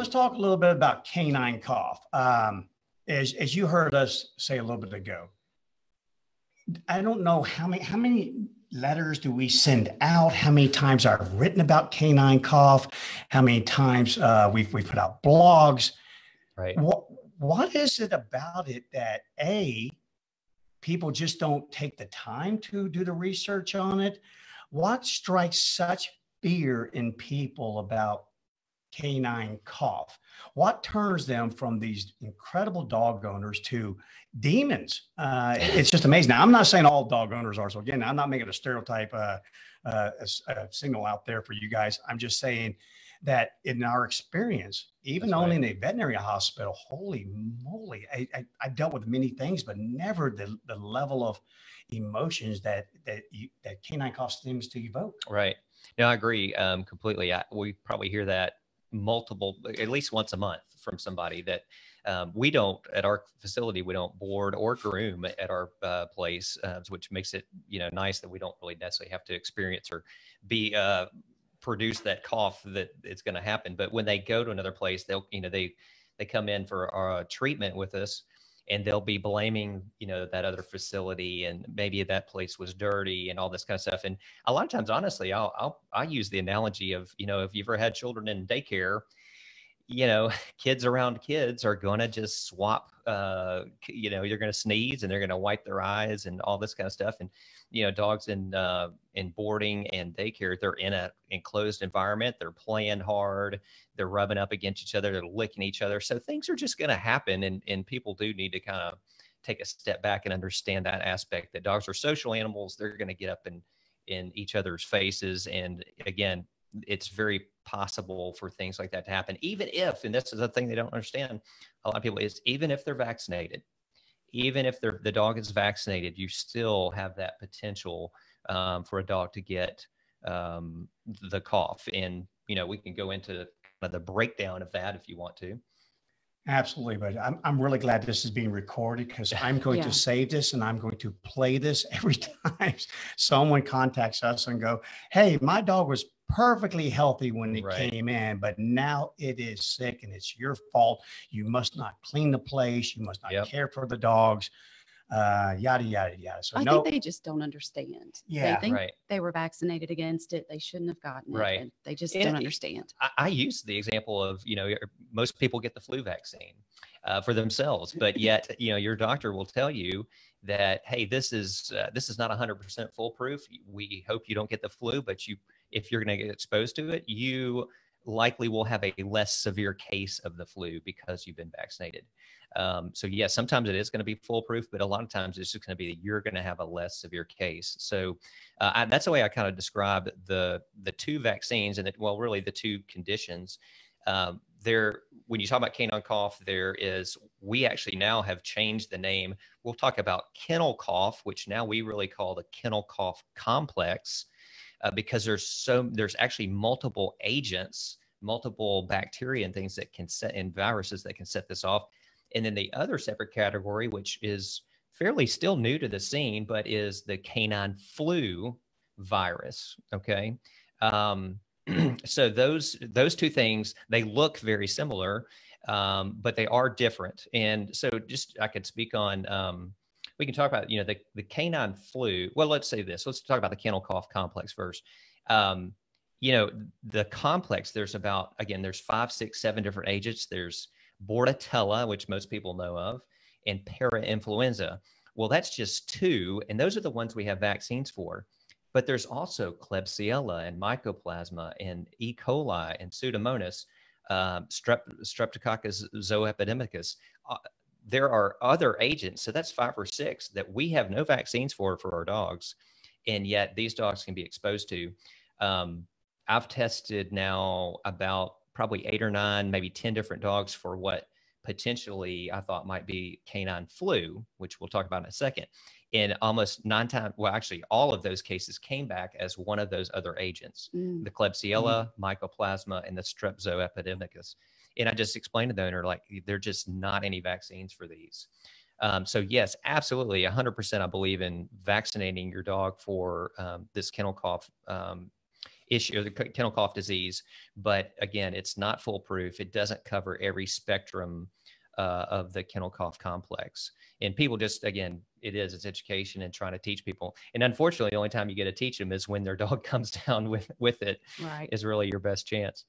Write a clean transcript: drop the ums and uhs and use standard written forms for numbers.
let's talk a little bit about canine cough. As you heard us say a little bit ago, I don't know how many letters do we send out? How many times I've written about canine cough? How many times we've put out blogs? Right. What is it about it that people just don't take the time to do the research on it? What strikes such fear in people about canine cough? What turns them from these incredible dog owners to demons? It's just amazing. Now, I'm not saying all dog owners are. So again, I'm not making a stereotype a signal out there for you guys. I'm just saying that in our experience, even only in a veterinary hospital, holy moly, I dealt with many things, but never the level of emotions that canine cough seems to evoke. Right. No, I agree completely. We probably hear that at least once a month from somebody that we don't, at our facility, we don't board or groom at our place, which makes it, nice that we don't really necessarily have to experience or be produce that cough that it's going to happen. But when they go to another place, they'll, they come in for treatment with us, and they'll be blaming, that other facility, and maybe that place was dirty and all this kind of stuff. And a lot of times, honestly, I use the analogy of, if you've ever had children in daycare, kids around kids are going to just swap, you're going to sneeze and they're going to wipe their eyes and all this kind of stuff. And, dogs in boarding and daycare, they're in an enclosed environment. They're playing hard. They're rubbing up against each other. They're licking each other. So things are just going to happen. And people do need to kind of take a step back and understand that aspect, that dogs are social animals. They're going to get up in each other's faces. And again, it's very possible for things like that to happen, even if, and this is a thing they don't understand, a lot of people, is even if they're vaccinated, even if the dog is vaccinated, you still have that potential for a dog to get the cough. And, we can go into kind of the breakdown of that if you want to. Absolutely, but I'm really glad this is being recorded, because I'm going to save this and I'm going to play this every time someone contacts us and go, hey, my dog was perfectly healthy when it came in, but now it is sick and it's your fault. You must not clean the place. You must not care for the dogs. Yada, yada, yada. So I think they just don't understand. Yeah, they think they were vaccinated against it. They shouldn't have gotten it. And they just don't understand. I use the example of, most people get the flu vaccine for themselves, but yet, your doctor will tell you that, hey, this is not 100% foolproof. We hope you don't get the flu, but if you're going to get exposed to it, you likely will have a less severe case of the flu because you've been vaccinated. So yes, sometimes it is going to be foolproof, but a lot of times it's just going to be that you're going to have a less severe case. So that's the way I kind of describe the two vaccines, and really the two conditions. When you talk about canine cough, we actually now have changed the name. We'll talk about kennel cough, which now we really call the kennel cough complex, because there's actually multiple agents, multiple bacteria and things that can and viruses that can set this off. And then the other separate category, which is fairly still new to the scene, but is the canine flu virus. Okay. So those two things, they look very similar, but they are different. And so I could speak on, we can talk about, the canine flu. Well, let's say this. Let's talk about the kennel cough complex first. The complex, there's 5, 6, 7 different agents. There's Bordetella, which most people know of, and parainfluenza. Well, that's just 2, and those are the ones we have vaccines for. But there's also Klebsiella and Mycoplasma and E. coli and Pseudomonas, Streptococcus zooepidemicus. There are other agents, so that's 5 or 6 that we have no vaccines for our dogs, and yet these dogs can be exposed to. I've tested now about probably 8 or 9, maybe 10 different dogs for what potentially I thought might be canine flu, which we'll talk about in a second. And almost 9 times, well, actually all of those cases came back as one of those other agents, the Klebsiella, Mycoplasma, and the Strep zooepidemicus. And I just explained to the owner, like, there are just not any vaccines for these. So yes, absolutely, 100% I believe in vaccinating your dog for this kennel cough. issue, the kennel cough disease. But again, it's not foolproof. It doesn't cover every spectrum of the kennel cough complex. And people just, again, it's education and trying to teach people. And unfortunately, the only time you get to teach them is when their dog comes down with it, Right. is really your best chance.